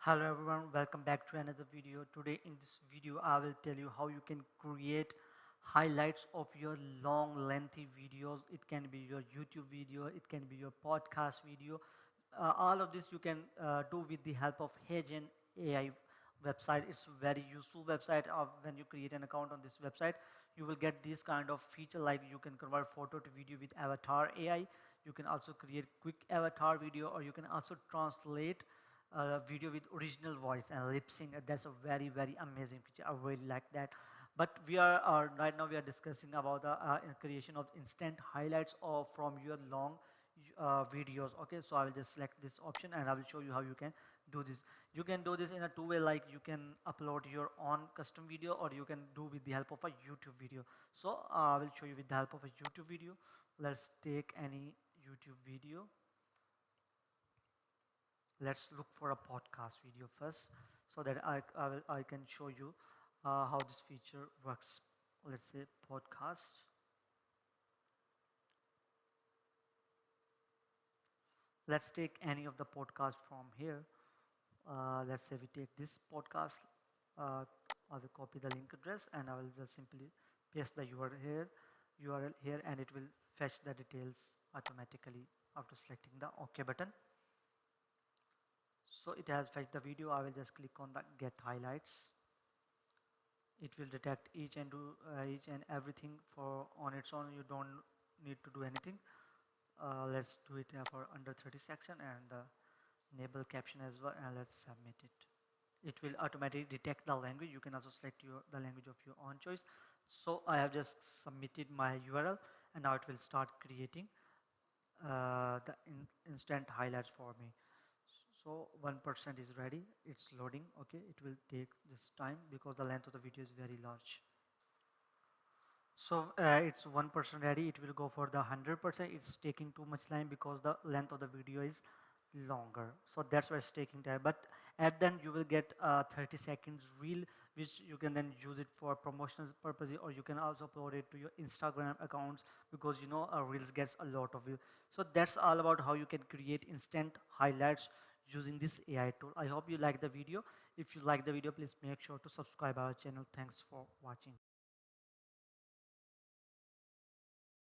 Hello everyone, welcome back to another video. Today in this video I will tell you how you can create highlights of your long lengthy videos. It can be your YouTube video, it can be your podcast video. All of this you can do with the help of Hagen AI website. It's a very useful website. When you create an account on this website, you will get this kind of feature like you can convert photo to video with avatar AI. You can also create quick avatar video, or you can also translate video with original voice and lip sync. That's a very amazing feature. I really like that. But we are right now we are discussing about the creation of instant highlights of from your long videos. Okay, so I will just select this option and I will show you how you can do this. You can do this in a two-way, like you can upload your own custom video, or you can do with the help of a YouTube video. So I will show you with the help of a YouTube video. Let's take any YouTube video. Let's look for a podcast video first, so that I can show you how this feature works. Let's say podcast. Let's take any of the podcast from here. Let's say we take this podcast. uh, I will copy the link address and I will just simply paste the URL here, and it will fetch the details automatically after selecting the OK button. So it has fetched the video. I will just click on the get highlights. It will detect each and everything for on its own. You don't need to do anything. Let's do it for under 30 seconds, and enable caption as well, and let's submit it. It will automatically detect the language. You can also select the language of your own choice. So I have just submitted my URL, and now it will start creating the instant highlights for me. So 1% is ready. It's loading. Okay, it will take this time because the length of the video is very large. So it's 1% ready. It will go for the 100%. It's taking too much time because the length of the video is longer. So that's why it's taking time. But at the end you will get 30 seconds reel, which you can then use it for promotional purposes, or you can also upload it to your Instagram accounts, because you know reels gets a lot of view. So that's all about how you can create instant highlights using this AI tool. I hope you like the video. If you like the video, please make sure to subscribe our channel. Thanks for watching.